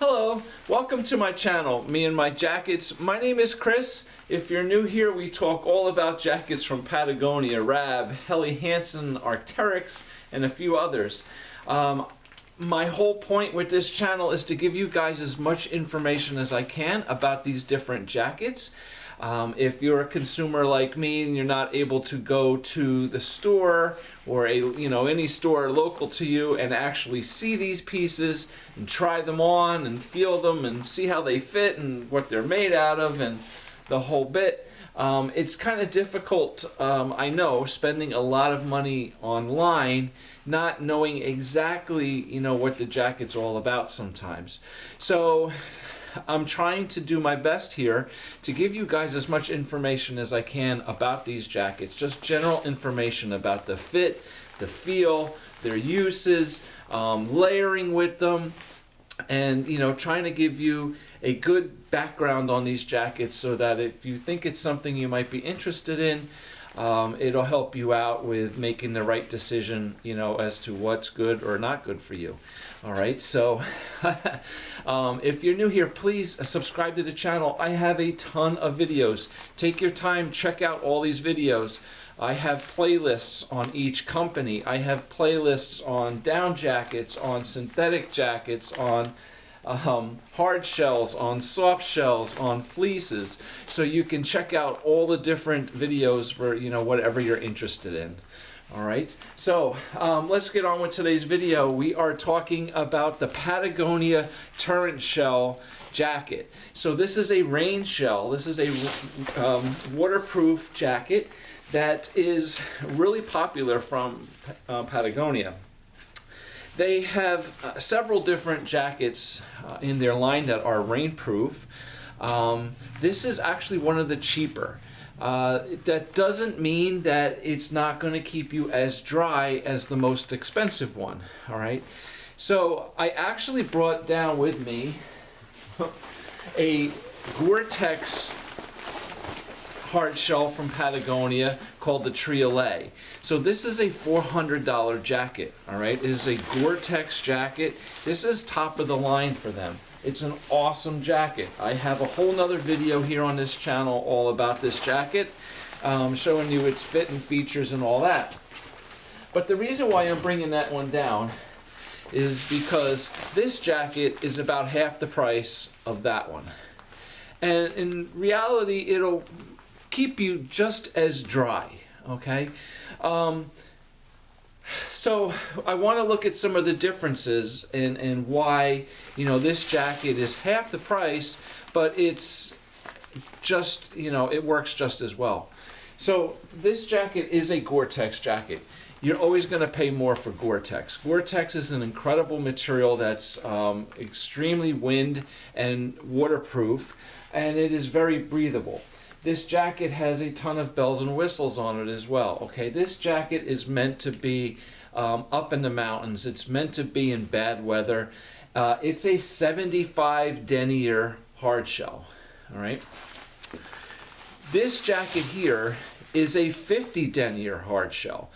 Hello, welcome to my channel, Me and My Jackets. My name is Chris. If you're new here, we talk all about jackets from Patagonia, Rab, Helly Hansen, Arc'teryx, and a few others. My whole point with this channel is to give you guys as much information as I can about these different jackets. If you're a consumer like me and you're not able to go to the store or any store local to you and actually see these pieces and try them on and feel them and see how they fit and what they're made out of and the whole bit, it's kind of difficult, I know, spending a lot of money online not knowing exactly what the jacket's all about sometimes. So I'm trying to do my best here to give you guys as much information as I can about these jackets, just general information about the fit, the feel, their uses, layering with them, and trying to give you a good background on these jackets so that if you think it's something you might be interested in, it'll help you out with making the right decision, as to what's good or not good for you. All right, so if you're new here, please subscribe to the channel. I have a ton of videos. Take your time, check out all these videos. I have playlists on each company. I have playlists on down jackets, on synthetic jackets, on hard shells, on soft shells, on fleeces, so you can check out all the different videos for whatever you're interested in. All right, so let's get on with today's video. We are talking about the Patagonia Torrentshell Jacket. So this is a rain shell. This is a waterproof jacket that is really popular from Patagonia. They have several different jackets in their line that are rainproof. This is actually one of the cheaper. That doesn't mean that it's not going to keep you as dry as the most expensive one. All right. So I actually brought down with me a Gore-Tex hard shell from Patagonia called the Triolet. So this is a $400 jacket. All right, it is a Gore-Tex jacket. This is top of the line for them. It's an awesome jacket. I have a whole nother video here on this channel all about this jacket, showing you its fit and features and all that. But the reason why I'm bringing that one down is because this jacket is about half the price of that one. And in reality, it'll keep you just as dry, okay? So I want to look at some of the differences and why this jacket is half the price, but it's just it works just as well. So this jacket is a Gore-Tex jacket. You're always going to pay more for Gore-Tex. Gore-Tex is an incredible material that's extremely wind and waterproof, and it is very breathable. This jacket has a ton of bells and whistles on it as well. Okay, this jacket is meant to be up in the mountains. It's meant to be in bad weather. It's a 75 denier hard shell. All right. This jacket here is a 50 denier hard shell.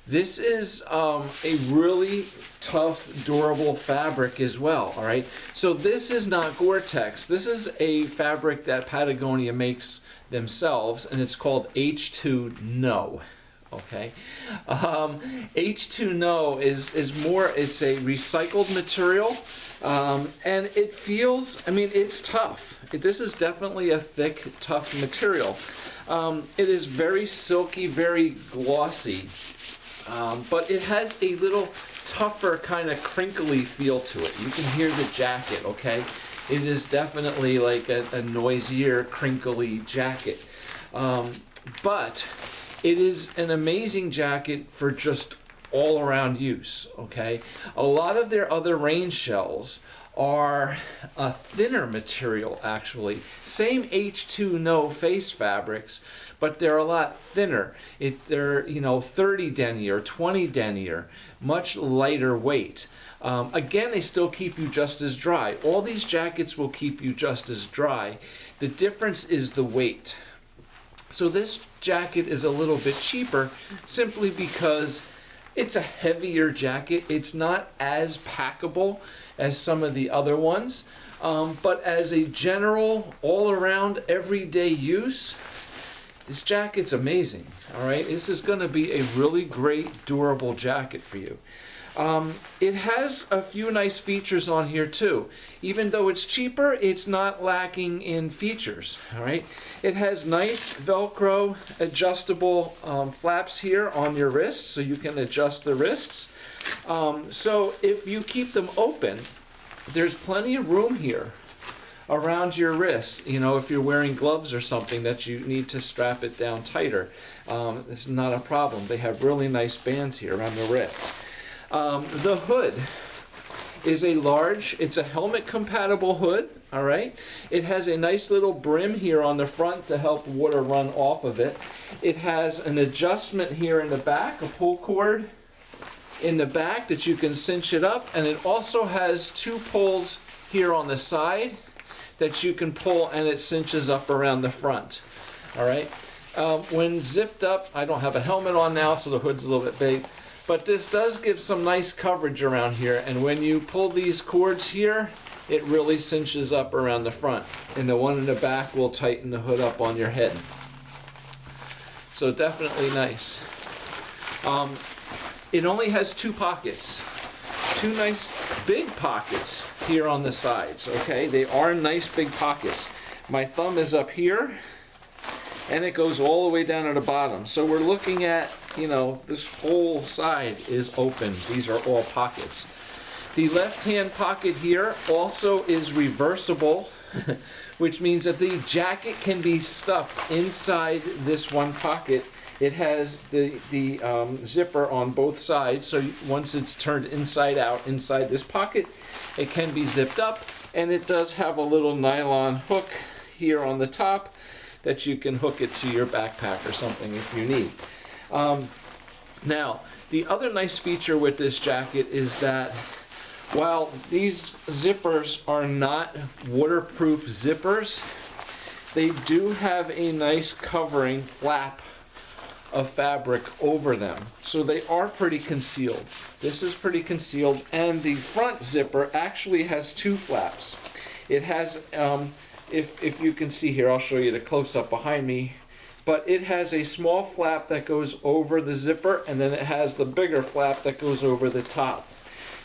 This is a really tough, durable fabric as well, all right? So this is not Gore-Tex. This is a fabric that Patagonia makes themselves, and it's called H2No, okay? H2No is more, it's a recycled material, and it feels, it's tough. This is definitely a thick, tough material. It is very silky, very glossy. But it has a little tougher kind of crinkly feel to it. You can hear the jacket, okay? It is definitely like a noisier, crinkly jacket. But it is an amazing jacket for just all-around use, okay? A lot of their other rain shells are a thinner material, actually. Same H2No face fabrics, but they're a lot thinner. They're 30 denier, 20 denier, much lighter weight. Again, they still keep you just as dry. All these jackets will keep you just as dry. The difference is the weight. So this jacket is a little bit cheaper simply because it's a heavier jacket. It's not as packable as some of the other ones. But as a general, all-around, everyday use, this jacket's amazing. All right, this is going to be a really great, durable jacket for you. It has a few nice features on here too. Even though it's cheaper, it's not lacking in features. All right, it has nice Velcro adjustable flaps here on your wrists, so you can adjust the wrists. So if you keep them open, there's plenty of room here around your wrist. You know, if you're wearing gloves or something that you need to strap it down tighter, it's not a problem. They have really nice bands here around the wrist. The hood is it's a helmet compatible hood, all right? It has a nice little brim here on the front to help water run off of it. It has an adjustment here in the back, a pull cord in the back that you can cinch it up, and it also has two pulls here on the side that you can pull, and it cinches up around the front, all right? When zipped up, I don't have a helmet on now, so the hood's a little bit big. But this does give some nice coverage around here, and when you pull these cords here, it really cinches up around the front. And the one in the back will tighten the hood up on your head. So definitely nice. It only has two pockets. Two nice big pockets here on the sides, okay? They are nice big pockets. My thumb is up here, and it goes all the way down to the bottom. So we're looking at, you know, this whole side is open. These are all pockets. The left-hand pocket here also is reversible, which means that the jacket can be stuffed inside this one pocket. It has the zipper on both sides, so once it's turned inside out inside this pocket, it can be zipped up, and it does have a little nylon hook here on the top that you can hook it to your backpack or something if you need. Now, the other nice feature with this jacket is that while these zippers are not waterproof zippers, they do have a nice covering flap of fabric over them. So they are pretty concealed. This is pretty concealed, and the front zipper actually has two flaps. It has, if you can see here, I'll show you the close-up behind me, but it has a small flap that goes over the zipper, and then it has the bigger flap that goes over the top.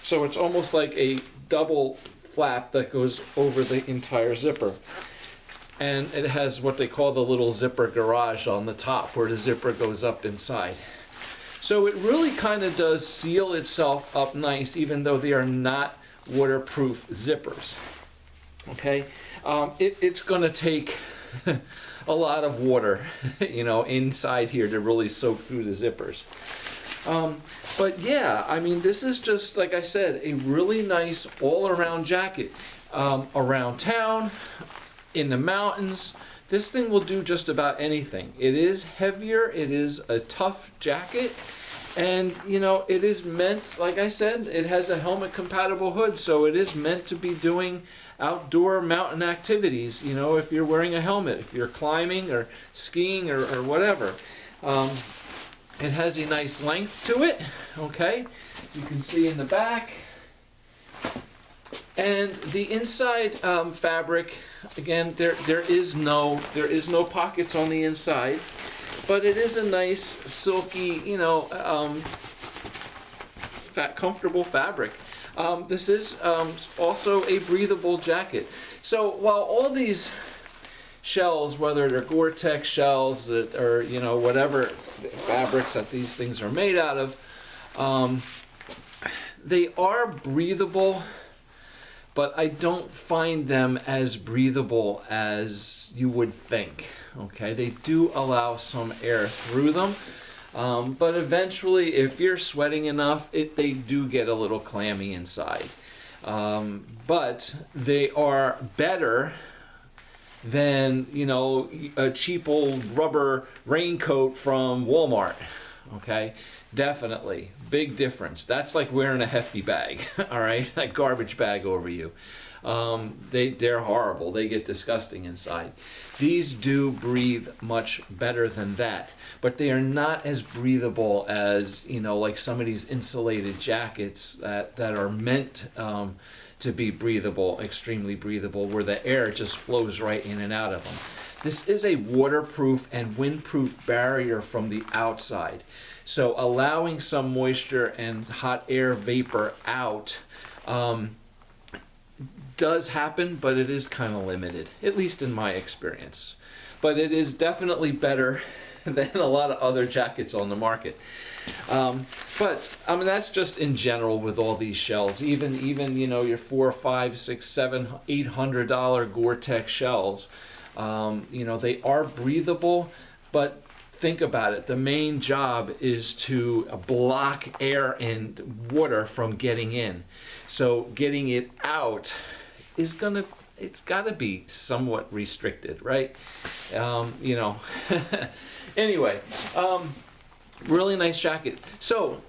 So it's almost like a double flap that goes over the entire zipper. And it has what they call the little zipper garage on the top, where the zipper goes up inside. So it really kind of does seal itself up nice, even though they are not waterproof zippers. Okay, it's going to take a lot of water, you know, inside here to really soak through the zippers. But yeah, I mean, this is just, like I said, a really nice all-around jacket. Around town, in the mountains, this thing will do just about anything. It is heavier, it is a tough jacket, and you know, it is meant, like I said, it has a helmet compatible hood, so it is meant to be doing outdoor mountain activities, you know, if you're wearing a helmet, if you're climbing or skiing or whatever. It has a nice length to it, okay, as you can see in the back. And the inside fabric, again, there is no pockets on the inside, but it is a nice silky, you know, comfortable fabric. This is also a breathable jacket. So while all these shells, whether they're Gore-Tex shells that or you know whatever fabrics that these things are made out of, they are breathable. But I don't find them as breathable as you would think, okay? They do allow some air through them, but eventually, if you're sweating enough, they do get a little clammy inside. But they are better than, you know, a cheap old rubber raincoat from Walmart, okay? Definitely. Big difference. That's like wearing a hefty bag, all right? A garbage bag over you. They're horrible. They get disgusting inside. These do breathe much better than that, but they are not as breathable as, you know, like some of these insulated jackets that are meant to be breathable, extremely breathable, where the air just flows right in and out of them. This is a waterproof and windproof barrier from the outside. So allowing some moisture and hot air vapor out does happen, but it is kind of limited, at least in my experience. But it is definitely better than a lot of other jackets on the market. But I mean, that's just in general with all these shells. Even you know, your $4, $5, $6, $7, $800 Gore-Tex shells. You know, they are breathable, but think about it. The main job is to block air and water from getting in. So getting it out is it's got to be somewhat restricted, right? You know. Anyway, really nice jacket. So,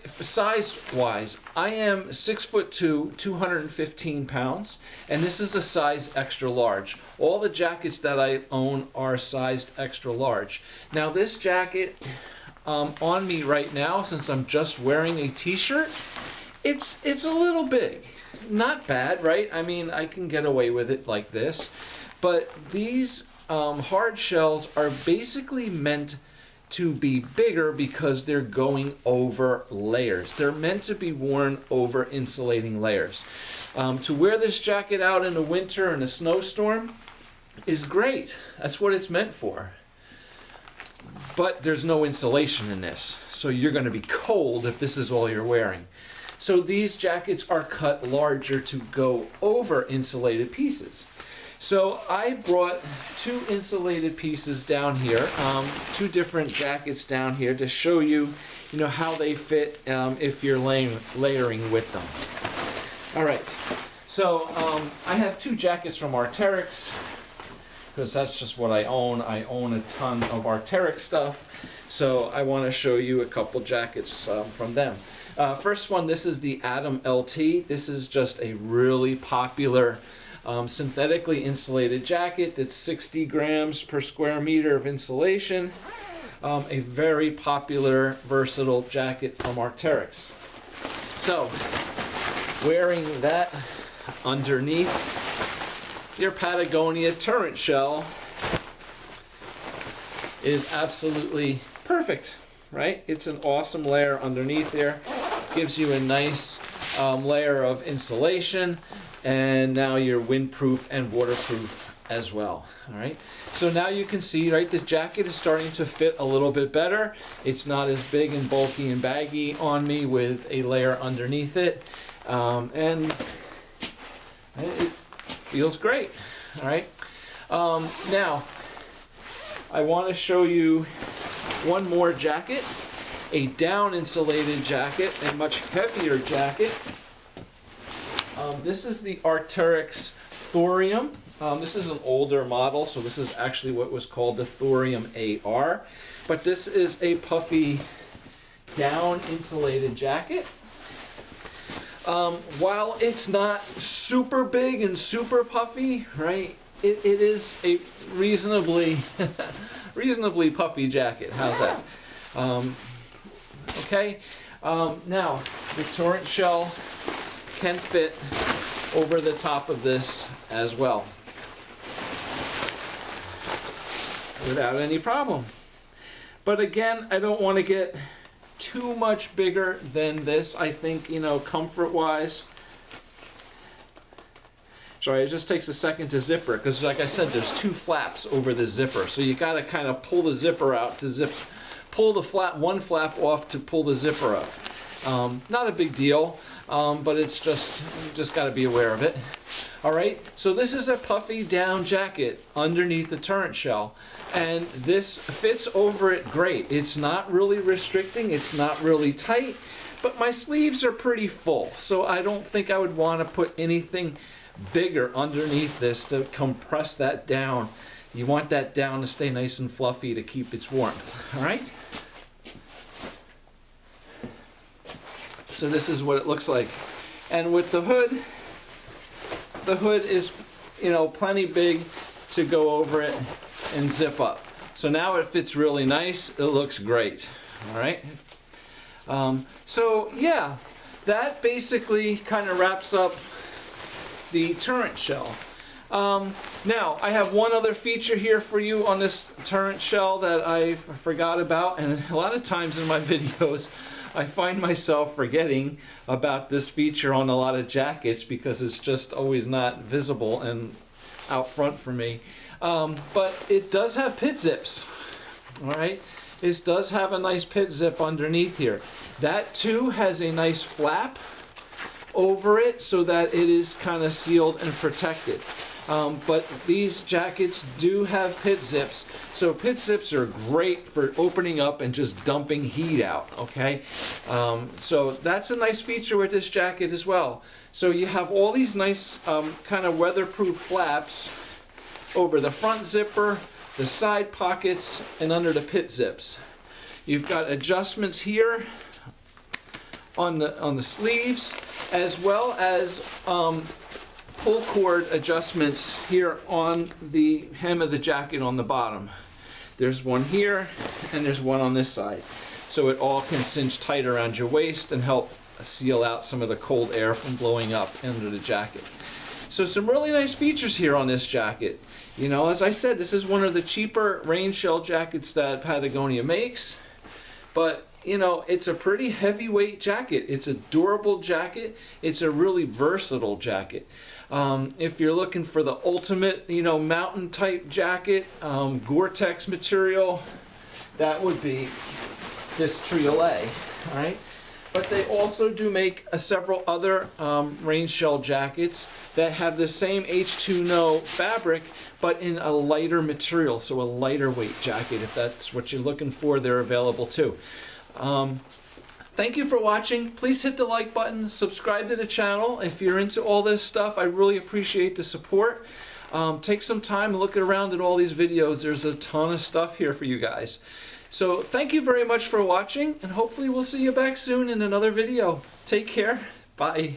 size-wise, I am 6'2", 215 pounds, and this is a size extra large. All the jackets that I own are sized extra large. Now, this jacket on me right now, since I'm just wearing a t-shirt, it's a little big. Not bad, right? I mean, I can get away with it like this, but these hard shells are basically meant to be bigger because they're going over layers. They're meant to be worn over insulating layers. To wear this jacket out in the winter in a snowstorm is great. That's what it's meant for. But there's no insulation in this, so you're going to be cold if this is all you're wearing. So these jackets are cut larger to go over insulated pieces. So I brought 2 insulated pieces down here, 2 different jackets down here to show you, you know, how they fit if you're layering with them. All right, so I have 2 jackets from Arc'teryx because that's just what I own. I own a ton of Arc'teryx stuff, so I want to show you a couple jackets from them. First one, this is the Atom LT. This is just a really popular synthetically insulated jacket that's 60 grams per square meter of insulation. A very popular, versatile jacket from Arc'teryx. So, wearing that underneath your Patagonia Torrentshell is absolutely perfect, right? It's an awesome layer underneath there. Gives you a nice layer of insulation, and now you're windproof and waterproof as well. All right, so now you can see, right, the jacket is starting to fit a little bit better. It's not as big and bulky and baggy on me with a layer underneath it, and it feels great. All right, now I want to show you one more jacket, a down insulated jacket, a much heavier jacket. This is the Arc'teryx Thorium. This is an older model, so this is actually what was called the Thorium AR. But this is a puffy down insulated jacket. While it's not super big and super puffy, right, it is a reasonably puffy jacket. How's that? Okay. Now, the Torrentshell can fit over the top of this as well without any problem. But again, I don't want to get too much bigger than this. I think, you know, comfort-wise. Sorry, it just takes a second to zipper because, like I said, there's 2 flaps over the zipper, so you got to kind of pull the zipper out to pull the one flap off to pull the zipper up. Not a big deal, but it's just got to be aware of it. All right, so this is a puffy down jacket underneath the Torrentshell, and this fits over it great. It's not really restricting, it's not really tight, but my sleeves are pretty full, so I don't think I would want to put anything bigger underneath this to compress that down. You want that down to stay nice and fluffy to keep its warmth. All right, so this is what it looks like. And with the hood is, you know, plenty big to go over it and zip up. So now it fits really nice. It looks great. All right. So yeah, that basically kind of wraps up the Torrentshell. Now, I have one other feature here for you on this Torrentshell that I forgot about, and a lot of times in my videos I find myself forgetting about this feature on a lot of jackets because it's just always not visible and out front for me. But it does have pit zips. Alright, this does have a nice pit zip underneath here. That too has a nice flap over it so that it is kind of sealed and protected. But these jackets do have pit zips, so pit zips are great for opening up and just dumping heat out, okay? So that's a nice feature with this jacket as well. So you have all these nice kind of weatherproof flaps over the front zipper, the side pockets, and under the pit zips. You've got adjustments here on the sleeves, as well as pull cord adjustments here on the hem of the jacket on the bottom. There's one here and there's one on this side, so it all can cinch tight around your waist and help seal out some of the cold air from blowing up under the jacket. So some really nice features here on this jacket. You know, as I said, this is one of the cheaper rain shell jackets that Patagonia makes, but you know, it's a pretty heavyweight jacket. It's a durable jacket. It's a really versatile jacket. If you're looking for the ultimate, you know, mountain type jacket, Gore-Tex material, that would be this Triolet, all right? But they also do make several other rain shell jackets that have the same H2No fabric, but in a lighter material, so a lighter weight jacket. If that's what you're looking for, they're available too. Thank you for watching. Please hit the like button, subscribe to the channel. If you're into all this stuff, I really appreciate the support. Take some time and look around at all these videos. There's a ton of stuff here for you guys. So thank you very much for watching, and hopefully we'll see you back soon in another video. Take care. Bye.